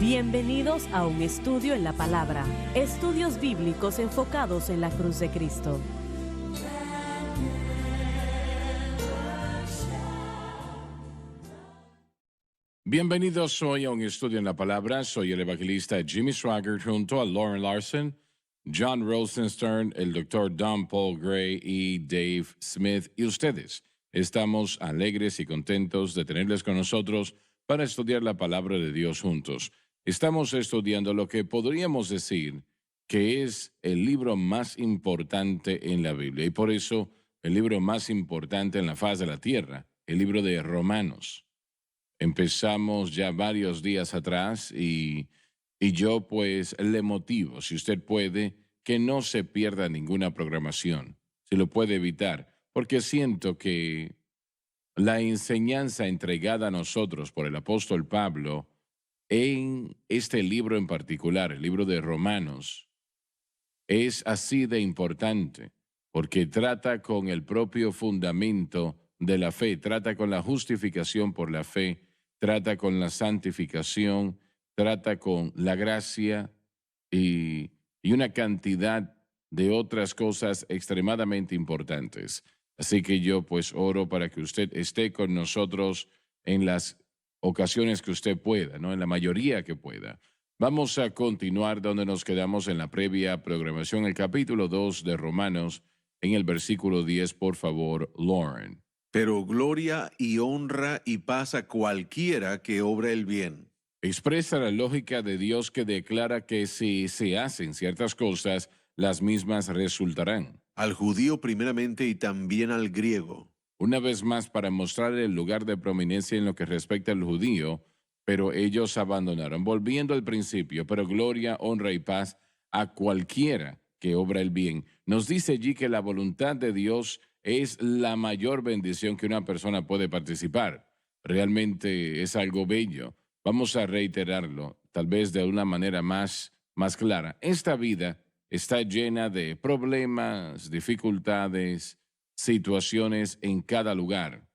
Bienvenidos a un estudio en la palabra, estudios bíblicos enfocados en la cruz de Cristo. Bienvenidos hoy a un estudio en la palabra. Soy el evangelista Jimmy Swaggart junto a Lauren Larson, John Rosenstern, el Dr. Don Paul Gray y Dave Smith. Y ustedes, estamos alegres y contentos de tenerles con nosotros para estudiar la palabra de Dios juntos. Estamos estudiando lo que podríamos decir que es el libro más importante en la Biblia y por eso el libro más importante en la faz de la tierra, el libro de Romanos. Empezamos ya varios días atrás y yo pues le motivo, si usted puede, que no se pierda ninguna programación, si lo puede evitar, porque siento que la enseñanza entregada a nosotros por el apóstol Pablo en este libro en particular, el libro de Romanos, es así de importante, porque trata con el propio fundamento de la fe, trata con la justificación por la fe, trata con la santificación, trata con la gracia y una cantidad de otras cosas extremadamente importantes. Así que yo pues oro para que usted esté con nosotros en las ocasiones que usted pueda, ¿no? En la mayoría que pueda. Vamos a continuar donde nos quedamos en la previa programación, el capítulo 2 de Romanos, en el versículo 10, por favor, Lauren. Pero gloria y honra y paz a cualquiera que obra el bien. Expresa la lógica de Dios que declara que si se hacen ciertas cosas, las mismas resultarán. Al judío primeramente y también al griego. Una vez más, para mostrar el lugar de prominencia en lo que respecta al judío, pero ellos abandonaron. Volviendo al principio, pero gloria, honra y paz a cualquiera que obra el bien. Nos dice allí que la voluntad de Dios es la mayor bendición que una persona puede participar. Realmente es algo bello. Vamos a reiterarlo, tal vez de una manera más clara. Esta vida está llena de problemas, dificultades, situaciones en cada lugar.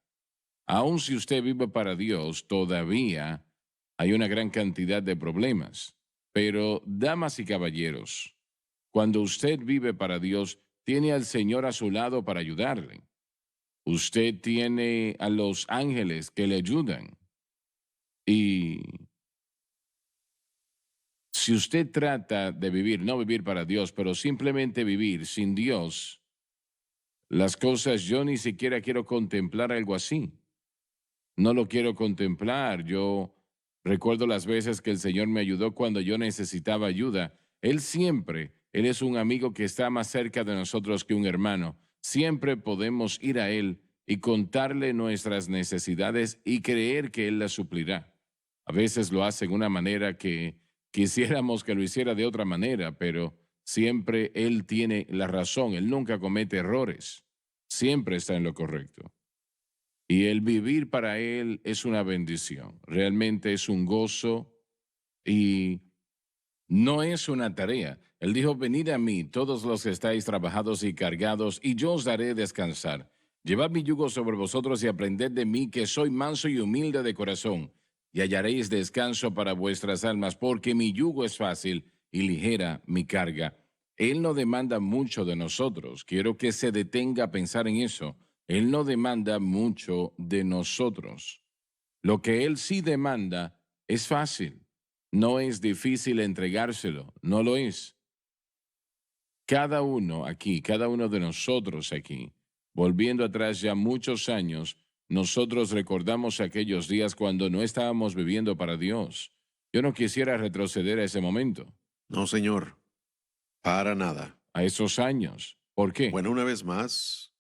Aun si usted vive para Dios, todavía hay una gran cantidad de problemas. Pero, damas y caballeros, cuando usted vive para Dios, tiene al Señor a su lado para ayudarle. Usted tiene a los ángeles que le ayudan. Y si usted trata de vivir, no vivir para Dios, pero simplemente vivir sin Dios, las cosas yo ni siquiera quiero contemplar algo así. No lo quiero contemplar. Yo recuerdo las veces que el Señor me ayudó cuando yo necesitaba ayuda. Él es un amigo que está más cerca de nosotros que un hermano. Siempre podemos ir a Él y contarle nuestras necesidades y creer que Él las suplirá. A veces lo hace de una manera que quisiéramos que lo hiciera de otra manera, pero siempre Él tiene la razón. Él nunca comete errores. Siempre está en lo correcto. Y el vivir para Él es una bendición, realmente es un gozo y no es una tarea. Él dijo, venid a mí, todos los que estáis trabajados y cargados, y yo os daré descansar. Llevad mi yugo sobre vosotros y aprended de mí, que soy manso y humilde de corazón, y hallaréis descanso para vuestras almas, porque mi yugo es fácil y ligera mi carga. Él no demanda mucho de nosotros. Quiero que se detenga a pensar en eso. Él no demanda mucho de nosotros. Lo que Él sí demanda es fácil. No es difícil entregárselo, no lo es. Cada uno aquí, cada uno de nosotros aquí, volviendo atrás ya muchos años, nosotros recordamos aquellos días cuando no estábamos viviendo para Dios. Yo no quisiera retroceder a ese momento, No, señor, para nada. a esos años. ¿Por qué? Bueno, una vez más,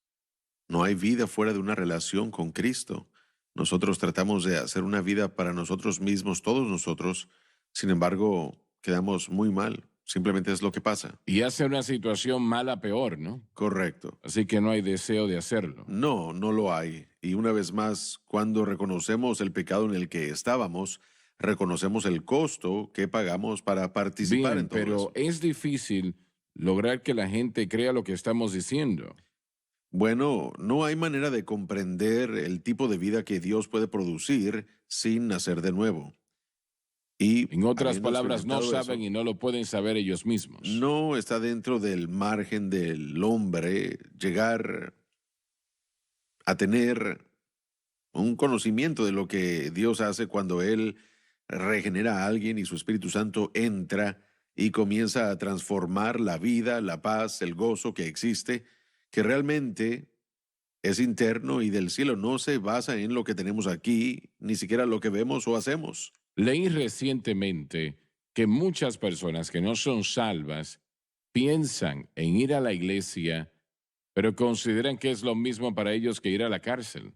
no hay vida fuera de una relación con Cristo. Nosotros tratamos de hacer una vida para nosotros mismos, todos nosotros. Sin embargo, quedamos muy mal. Simplemente es lo que pasa. Y hace una situación mala peor, ¿no? Correcto. Así que no hay deseo de hacerlo. No, no lo hay. Y una vez más, cuando reconocemos el pecado en el que estábamos, reconocemos el costo que pagamos para participar Bien, en todo pero eso. es difícil lograr que la gente crea lo que estamos diciendo. Bueno, no hay manera de comprender el tipo de vida que Dios puede producir sin nacer de nuevo. Y En otras habiendo palabras, no experimentado saben eso, y no lo pueden saber ellos mismos. no está dentro del margen del hombre llegar a tener un conocimiento de lo que Dios hace cuando Él regenera a alguien y su Espíritu Santo entra y comienza a transformar la vida, la paz, el gozo que existe, que realmente es interno y del cielo, no se basa en lo que tenemos aquí, ni siquiera lo que vemos o hacemos. Leí recientemente que muchas personas que no son salvas piensan en ir a la iglesia, pero consideran que es lo mismo para ellos que ir a la cárcel.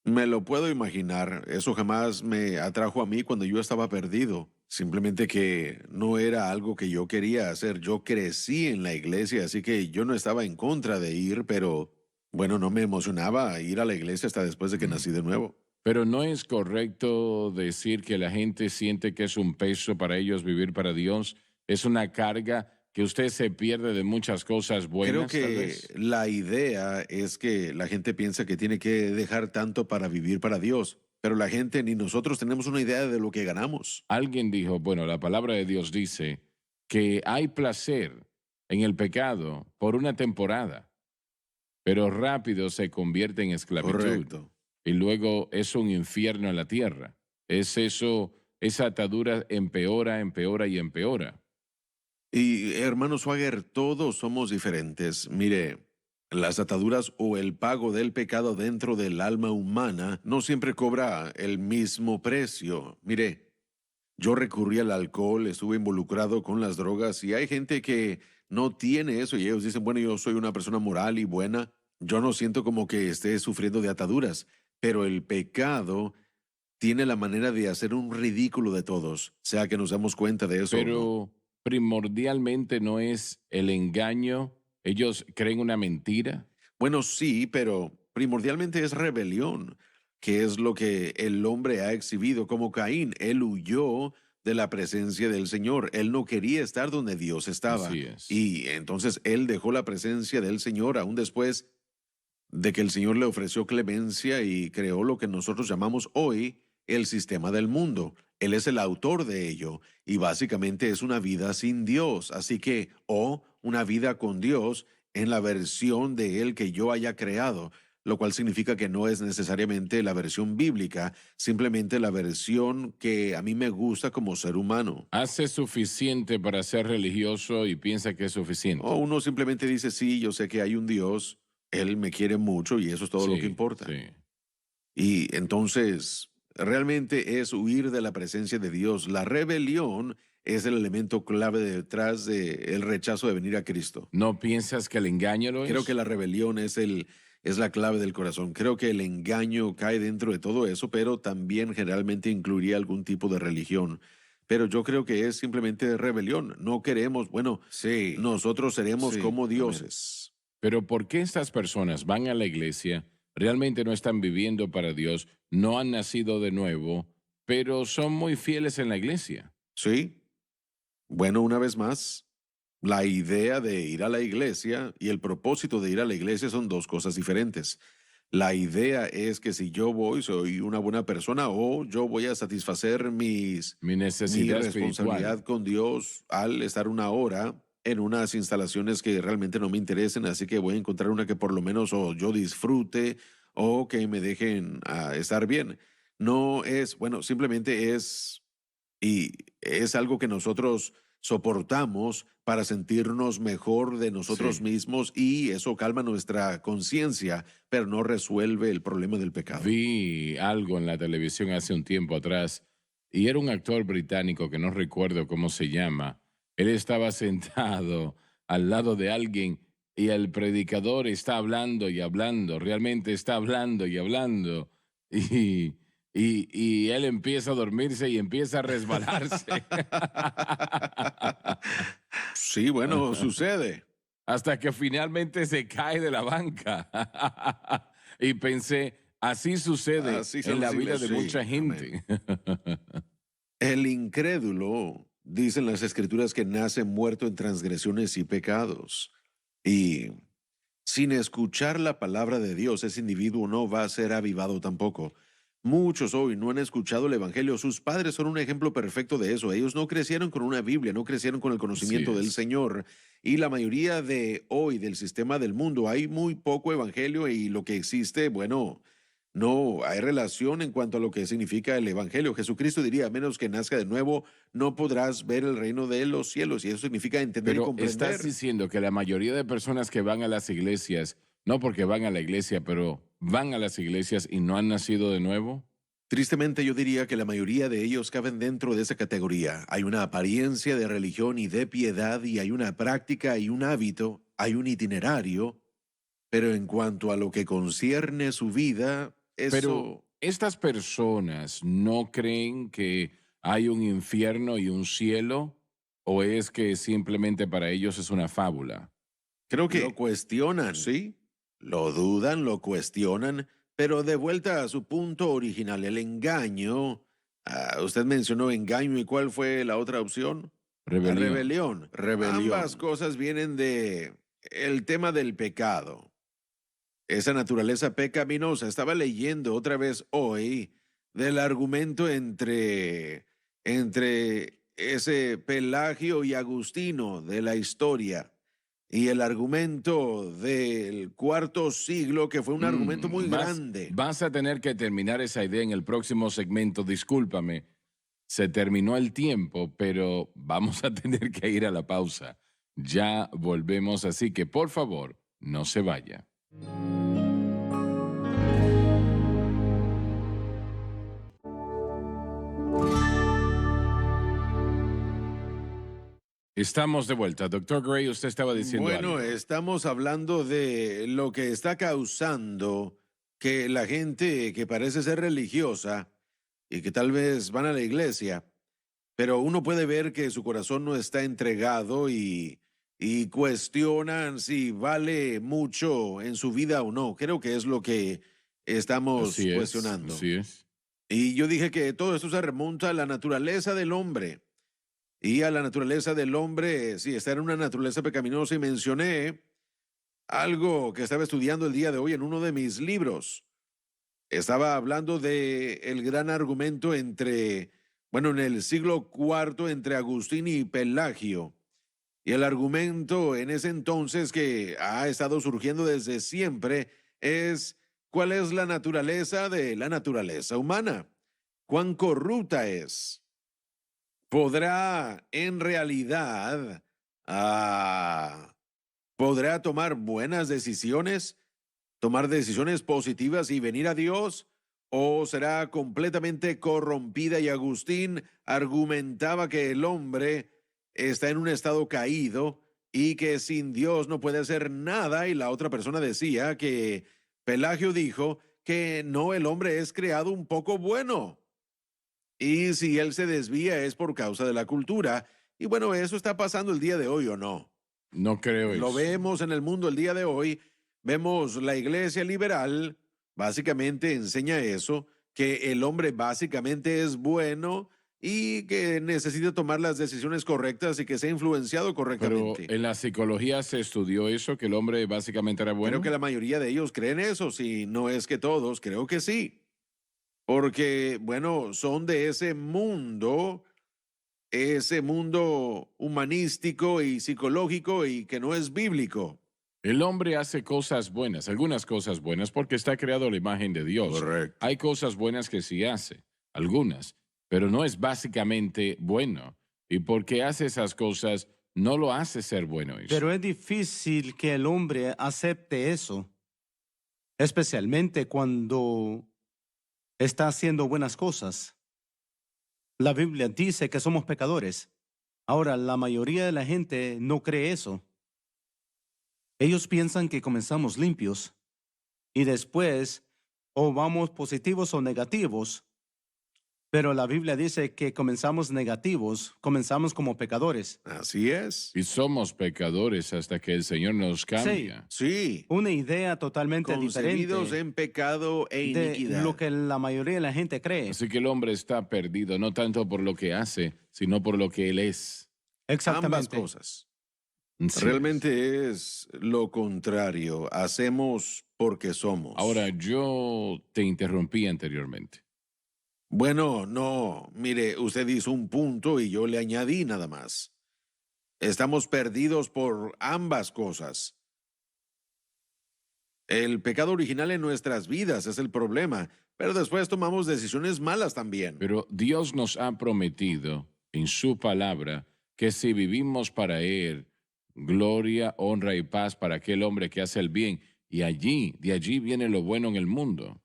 Me lo puedo imaginar, eso jamás me atrajo a mí cuando yo estaba perdido, simplemente que no era algo que yo quería hacer. Yo crecí en la iglesia, así que yo no estaba en contra de ir, pero bueno, no me emocionaba ir a la iglesia hasta después de que Mm. nací de nuevo. Pero no es correcto decir que la gente siente que es un peso para ellos vivir para Dios, es una carga, que usted se pierde de muchas cosas Creo buenas, tal que vez. la idea es que la gente piensa que tiene que dejar tanto para vivir para Dios, pero la gente ni nosotros tenemos una idea de lo que ganamos. Alguien dijo, bueno, la palabra de Dios dice que hay placer en el pecado por una temporada, pero rápido se convierte en esclavitud Correcto. y luego es un infierno en la tierra. Es eso, esa atadura empeora, empeora y empeora. Y hermano Swagger, todos somos diferentes. Mire, las ataduras o el pago del pecado dentro del alma humana no siempre cobra el mismo precio. Mire, yo recurrí al alcohol, estuve involucrado con las drogas y hay gente que no tiene eso y ellos dicen, bueno, yo soy una persona moral y buena, yo no siento como que esté sufriendo de ataduras, pero el pecado tiene la manera de hacer un ridículo de todos, sea que nos damos cuenta de eso o no. Pero primordialmente no es el engaño. Ellos creen una mentira. Bueno, sí, pero primordialmente es rebelión, que es lo que el hombre ha exhibido como Caín. Él huyó de la presencia del Señor. Él no quería estar donde Dios estaba. Así es. Y entonces él dejó la presencia del Señor aún después de que el Señor le ofreció clemencia y creó lo que nosotros llamamos hoy el sistema del mundo. Él es el autor de ello y básicamente es una vida sin Dios. Así que, o una vida con Dios en la versión de Él que yo haya creado, lo cual significa que no es necesariamente la versión bíblica, simplemente la versión que a mí me gusta como ser humano. Hace suficiente para ser religioso y piensa que es O suficiente. uno simplemente dice, sí, yo sé que hay un Dios, Él me quiere mucho y eso es todo lo que Sí, importa. sí. Y entonces, realmente es huir de la presencia de Dios. La rebelión es el elemento clave detrás del rechazo de venir a Cristo. ¿No piensas que el engaño lo Creo que es? la rebelión es la clave del corazón. Creo que el engaño cae dentro de todo eso, pero también generalmente incluiría algún tipo de religión. Pero yo creo que es simplemente rebelión. No queremos, bueno, Sí, nosotros seremos sí, como amén. dioses. Pero ¿por qué estas personas van a la iglesia, realmente no están viviendo para Dios, no han nacido de nuevo, pero son muy fieles en la iglesia? ¿Sí? Bueno, una vez más, la idea de ir a la iglesia y el propósito de ir a la iglesia son dos cosas diferentes. La idea es que si yo voy, soy una buena persona o yo voy a satisfacer Mi mi necesidad espiritual. responsabilidad con Dios al estar una hora en unas instalaciones que realmente no me interesen, así que voy a encontrar una que por lo menos o yo disfrute o que me dejen estar bien. No es, bueno, simplemente es y es algo que nosotros soportamos para sentirnos mejor de nosotros Sí. mismos y eso calma nuestra conciencia, pero no resuelve el problema del pecado. Vi algo en la televisión hace un tiempo atrás y era un actor británico que no recuerdo cómo se llama. Él estaba sentado al lado de alguien y el predicador está hablando y hablando, realmente está hablando y hablando. Y, y él empieza a dormirse y empieza a resbalarse. Sí, bueno, sucede. Hasta que finalmente se cae de la banca. Y pensé, así sucede Así en son la las vida de iglesias, mucha sí, amén. gente. El incrédulo, dicen las escrituras, que nace muerto en transgresiones y pecados. Y sin escuchar la palabra de Dios, ese individuo no va a ser avivado tampoco. Muchos hoy no han escuchado el Evangelio. Sus padres son un ejemplo perfecto de eso. Ellos no crecieron con una Biblia, no crecieron con el Así conocimiento del es. Señor. Y la mayoría de hoy del sistema del mundo hay muy poco Evangelio y lo que existe, bueno, no hay relación en cuanto a lo que significa el Evangelio. Jesucristo diría, a menos que nazca de nuevo, no podrás ver el reino de los cielos. Y eso significa entender y Pero estás comprender. diciendo que la mayoría de personas que van a las iglesias, no porque van a la iglesia, pero van a las iglesias y no han nacido de nuevo. Tristemente yo diría que la mayoría de ellos caben dentro de esa categoría. Hay una apariencia de religión y de piedad y hay una práctica y un hábito, hay un itinerario, pero en cuanto a lo que concierne su vida, Pero eso estas personas no creen que hay un infierno y un cielo, o es que simplemente para ellos es una fábula. creo que lo cuestionan, ¿sí? Lo dudan, lo cuestionan, pero de vuelta a su punto original, el engaño. Usted mencionó engaño y ¿cuál fue la otra opción? La Rebelión. rebelión. Ambas cosas vienen de el tema del pecado. Esa naturaleza pecaminosa. Estaba leyendo otra vez hoy del argumento entre ese Pelagio y Agustino de la historia y el argumento del cuarto siglo, que fue un argumento muy Vas, grande. vas a tener que terminar esa idea en el próximo segmento. Discúlpame, se terminó el tiempo, pero vamos a tener que ir a la pausa. Ya volvemos, así que por favor, no se vaya. Estamos de vuelta. Doctor Gray, usted estaba diciendo Bueno, algo. estamos hablando de lo que está causando que la gente que parece ser religiosa y que tal vez van a la iglesia, pero uno puede ver que su corazón no está entregado y cuestionan si vale mucho en su vida o no. Creo que es lo que estamos Así es, cuestionando. así es. Y yo dije que todo esto se remonta a la naturaleza del hombre. Y a la naturaleza del hombre, sí, está en una naturaleza pecaminosa y mencioné algo que estaba estudiando el día de hoy en uno de mis libros. Estaba hablando de el gran argumento entre, bueno, en el siglo IV entre Agustín y Pelagio. Y el argumento en ese entonces que ha estado surgiendo desde siempre es cuál es la naturaleza de la naturaleza humana, cuán corrupta es. ¿Podrá en realidad, ah, podrá tomar buenas decisiones? ¿Tomar decisiones positivas y venir a Dios? ¿O será completamente corrompida? Y Agustín argumentaba que el hombre está en un estado caído y que sin Dios no puede hacer nada. Y la otra persona decía que Pelagio dijo que no, el hombre es creado un poco bueno. Y si él se desvía es por causa de la cultura. Y bueno, eso está pasando el día de hoy, ¿o no? No creo Lo eso. vemos en el mundo el día de hoy. Vemos la iglesia liberal, básicamente enseña eso, que el hombre básicamente es bueno y que necesita tomar las decisiones correctas y que sea influenciado Pero correctamente. en la psicología se estudió eso, que el hombre básicamente era Creo que bueno. la mayoría de ellos creen eso, si no es que todos, creo que sí. Porque, bueno, son de ese mundo humanístico y psicológico y que no es bíblico. El hombre hace cosas buenas, algunas cosas buenas, porque está creado a la imagen de Dios. Correcto. Hay cosas buenas que sí hace, algunas, pero no es básicamente bueno. Y porque hace esas cosas, no lo hace ser bueno Pero eso. es difícil que el hombre acepte eso, especialmente cuando está haciendo buenas cosas. La Biblia dice que somos pecadores. Ahora, la mayoría de la gente no cree eso. Ellos piensan que comenzamos limpios y después o vamos positivos o negativos. Pero la Biblia dice que comenzamos negativos, comenzamos como pecadores. Así es. Y somos pecadores hasta que el Señor nos cambia. Sí. Una idea totalmente Concebidos diferente en pecado e de iniquidad. lo que la mayoría de la gente cree. Así que el hombre está perdido, no tanto por lo que hace, sino por lo que él es. Ambas Exactamente. cosas. Sí. Realmente es lo contrario. Hacemos porque somos. Ahora, yo te interrumpí anteriormente. Bueno, no, mire, usted hizo un punto y yo le añadí nada más. Estamos perdidos por ambas cosas. El pecado original en nuestras vidas es el problema, pero después tomamos decisiones malas también. Pero Dios nos ha prometido en su palabra que si vivimos para Él, gloria, honra y paz para aquel hombre que hace el bien. Y de allí viene lo bueno en el mundo.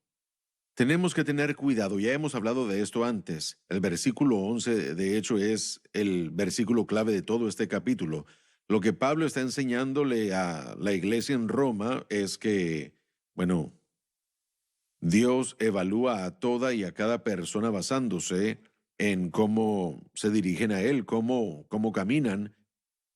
Tenemos que tener cuidado, ya hemos hablado de esto antes. El versículo 11, de hecho, es el versículo clave de todo este capítulo. Lo que Pablo está enseñándole a la iglesia en Roma es que, bueno, Dios evalúa a toda y a cada persona basándose en cómo se dirigen a Él, cómo caminan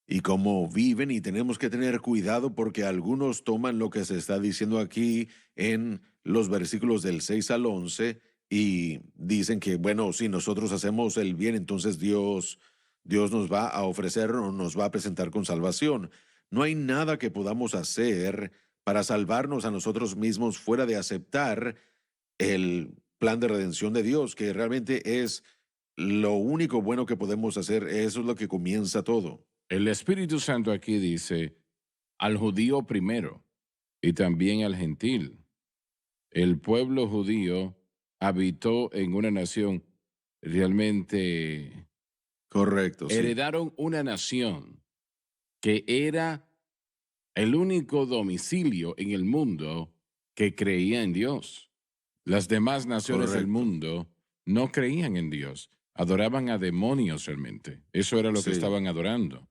y cómo viven, y tenemos que tener cuidado porque algunos toman lo que se está diciendo aquí en los versículos del 6 al 11 y dicen que, bueno, si nosotros hacemos el bien, entonces Dios nos va a ofrecer o nos va a presentar con salvación. No hay nada que podamos hacer para salvarnos a nosotros mismos fuera de aceptar el plan de redención de Dios, que realmente es lo único bueno que podemos hacer. Eso es lo que comienza todo. El Espíritu Santo aquí dice al judío primero y también al gentil. El pueblo judío habitó en una nación realmente. Correcto, sí. Heredaron una nación que era el único domicilio en el mundo que creía en Dios. Las demás naciones del Correcto. mundo no creían en Dios, adoraban a demonios realmente. Eso era lo que Sí. estaban adorando.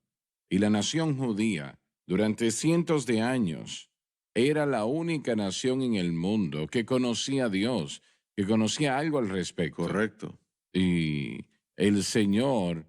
Y la nación judía, durante cientos de años, era la única nación en el mundo que conocía a Dios, que conocía algo al respecto. Correcto. Y el Señor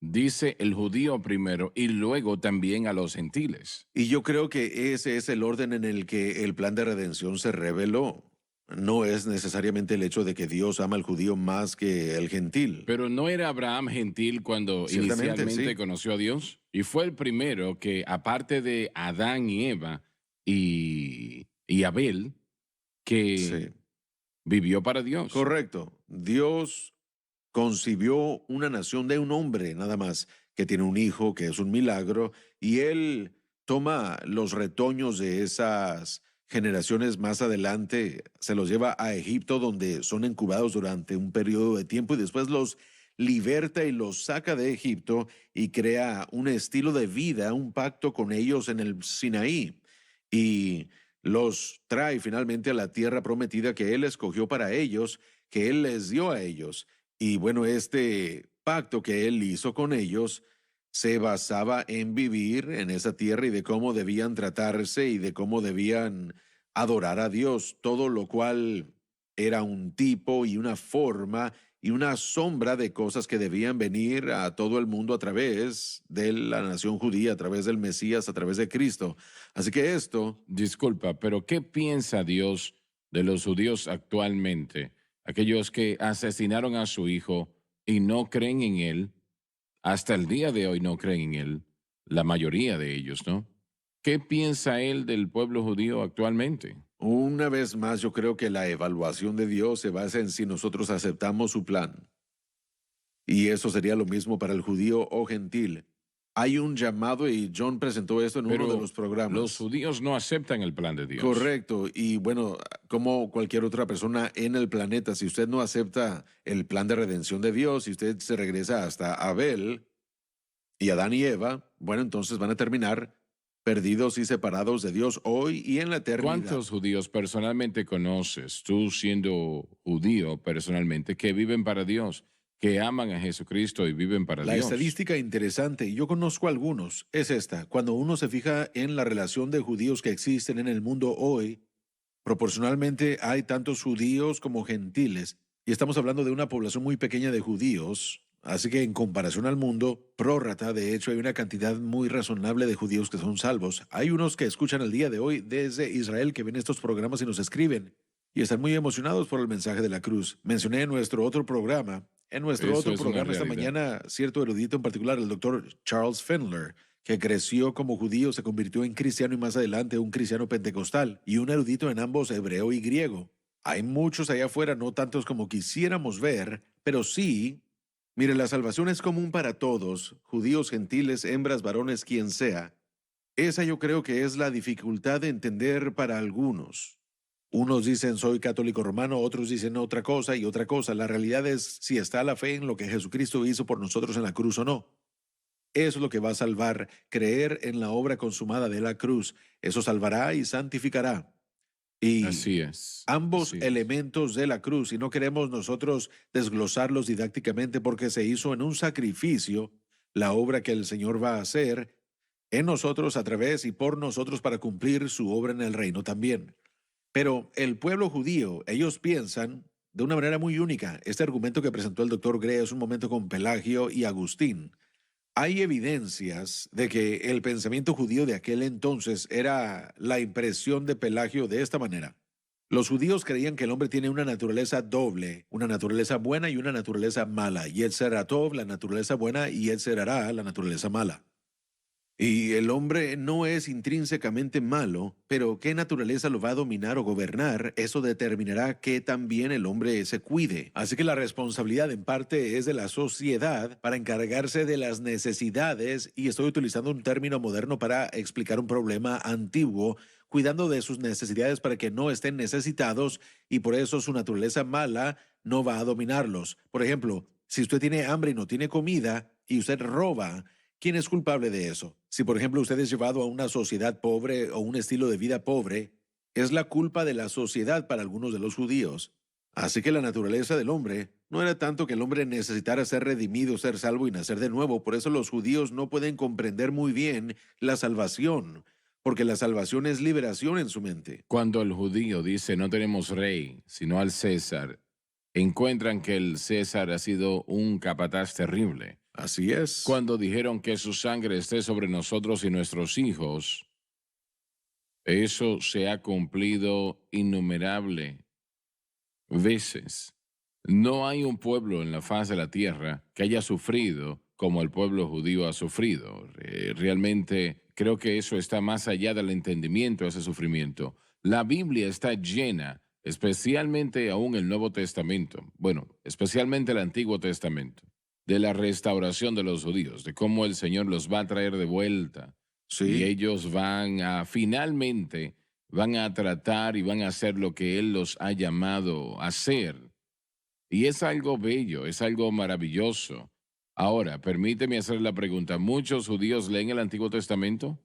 dice el judío primero y luego también a los gentiles. Y yo creo que ese es el orden en el que el plan de redención se reveló. No es necesariamente el hecho de que Dios ama al judío más que el gentil. Pero ¿no era Abraham gentil cuando Ciertamente, inicialmente sí. conoció a Dios? Y fue el primero que, aparte de Adán y Eva y Abel, que Sí. vivió para Dios. Correcto. Dios concibió una nación de un hombre nada más, que tiene un hijo, que es un milagro, y él toma los retoños de esas generaciones más adelante, se los lleva a Egipto, donde son incubados durante un periodo de tiempo, y después los liberta y los saca de Egipto y crea un estilo de vida, un pacto con ellos en el Sinaí, y los trae finalmente a la tierra prometida que él escogió para ellos, que él les dio a ellos. Y bueno, este pacto que él hizo con ellos se basaba en vivir en esa tierra y de cómo debían tratarse y de cómo debían adorar a Dios, todo lo cual era un tipo y una forma y una sombra de cosas que debían venir a todo el mundo a través de la nación judía, a través del Mesías, a través de Cristo. Así que esto, Disculpa, pero ¿qué piensa Dios de los judíos actualmente? Aquellos que asesinaron a su hijo y no creen en él, hasta el día de hoy no creen en él, la mayoría de ellos, ¿no? ¿Qué piensa él del pueblo judío actualmente? una vez más, yo creo que la evaluación de Dios se basa en si nosotros aceptamos su plan. Y eso sería lo mismo para el judío o gentil. Hay un llamado y John presentó esto en uno de Pero los programas. los judíos no aceptan el plan de Dios. Correcto. Y bueno, como cualquier otra persona en el planeta, si usted no acepta el plan de redención de Dios, si usted se regresa hasta Abel y Adán y Eva, bueno, entonces van a terminar perdidos y separados de Dios hoy y en la eternidad. ¿Cuántos judíos personalmente conoces, tú siendo judío personalmente, que viven para Dios, que aman a Jesucristo y viven para La Dios? estadística interesante, y yo conozco algunos, es esta. Cuando uno se fija en la relación de judíos que existen en el mundo hoy, proporcionalmente hay tantos judíos como gentiles, y estamos hablando de una población muy pequeña de judíos, así que en comparación al mundo, prórrata, de hecho hay una cantidad muy razonable de judíos que son salvos. Hay unos que escuchan el día de hoy desde Israel que ven estos programas y nos escriben, y están muy emocionados por el mensaje de la cruz. Mencioné en nuestro otro programa, Eso es una esta realidad. mañana, cierto erudito en particular, el doctor Charles Fendler, que creció como judío, se convirtió en cristiano y más adelante un cristiano pentecostal, y un erudito en ambos hebreo y griego. Hay muchos allá afuera, no tantos como quisiéramos ver, pero sí. Mire, la salvación es común para todos, judíos, gentiles, hembras, varones, quien sea. Esa yo creo que es la dificultad de entender para algunos. Unos dicen soy católico romano, otros dicen otra cosa y otra cosa. La realidad es si está la fe en lo que Jesucristo hizo por nosotros en la cruz o no. Eso es lo que va a salvar, creer en la obra consumada de la cruz. Eso salvará y santificará. Y Así es. ambos Así es. elementos de la cruz, y no queremos nosotros desglosarlos didácticamente porque se hizo en un sacrificio la obra que el Señor va a hacer en nosotros a través y por nosotros para cumplir su obra en el reino también. Pero el pueblo judío, ellos piensan de una manera muy única. Este argumento que presentó el doctor Gray es un momento con Pelagio y Agustín. Hay evidencias de que el pensamiento judío de aquel entonces era la impresión de Pelagio de esta manera. Los judíos creían que el hombre tiene una naturaleza doble, una naturaleza buena y una naturaleza mala. Yetzer Hatov, la naturaleza buena, y Yetzer Hará, la naturaleza mala. Y el hombre no es intrínsecamente malo, pero qué naturaleza lo va a dominar o gobernar, eso determinará que también el hombre se cuide. Así que la responsabilidad en parte es de la sociedad para encargarse de las necesidades, y estoy utilizando un término moderno para explicar un problema antiguo, cuidando de sus necesidades para que no estén necesitados, y por eso su naturaleza mala no va a dominarlos. Por ejemplo, si usted tiene hambre y no tiene comida, y usted roba, ¿quién es culpable de eso? Si, por ejemplo, usted es llevado a una sociedad pobre o un estilo de vida pobre, es la culpa de la sociedad para algunos de los judíos. Así que la naturaleza del hombre no era tanto que el hombre necesitara ser redimido, ser salvo y nacer de nuevo. Por eso los judíos no pueden comprender muy bien la salvación, porque la salvación es liberación en su mente. Cuando el judío dice no tenemos rey, sino al César, encuentran que el César ha sido un capataz terrible. Así es. Cuando dijeron que su sangre esté sobre nosotros y nuestros hijos, eso se ha cumplido innumerable veces. No hay un pueblo en la faz de la tierra que haya sufrido como el pueblo judío ha sufrido. Realmente creo que eso está más allá del entendimiento de ese sufrimiento. La Biblia está llena, especialmente aún el Nuevo Testamento, bueno, especialmente el Antiguo Testamento, de la restauración de los judíos, de cómo el Señor los va a traer de vuelta. Y Sí. ellos finalmente, van a tratar y van a hacer lo que Él los ha llamado a hacer. Y es algo bello, es algo maravilloso. Ahora, permíteme hacer la pregunta, ¿muchos judíos leen el Antiguo Testamento?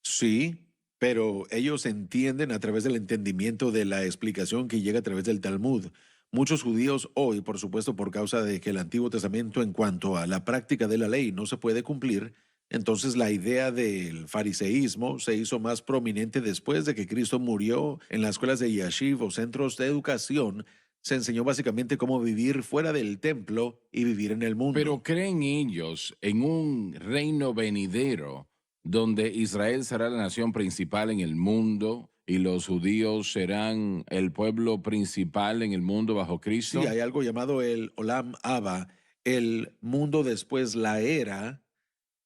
Sí, pero ellos entienden a través del entendimiento de la explicación que llega a través del Talmud. Muchos judíos hoy, por supuesto, por causa de que el Antiguo Testamento en cuanto a la práctica de la ley no se puede cumplir, entonces la idea del fariseísmo se hizo más prominente después de que Cristo murió. En las escuelas de yashiv o centros de educación se enseñó básicamente cómo vivir fuera del templo y vivir en el mundo. Pero ¿creen ellos en un reino venidero donde Israel será la nación principal en el mundo y los judíos serán el pueblo principal en el mundo bajo Cristo? Sí, hay algo llamado el Olam Abba, el mundo después, la era,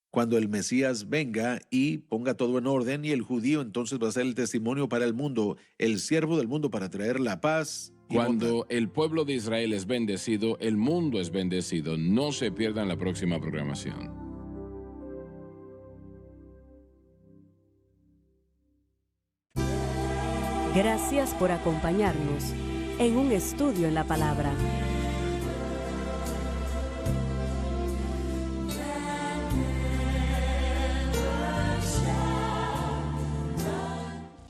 cuando el Mesías venga y ponga todo en orden, y el judío entonces va a ser el testimonio para el mundo, el siervo del mundo para traer la paz. y bondad. Cuando el pueblo de Israel es bendecido, el mundo es bendecido. No se pierdan la próxima programación. Gracias por acompañarnos en un estudio en la palabra.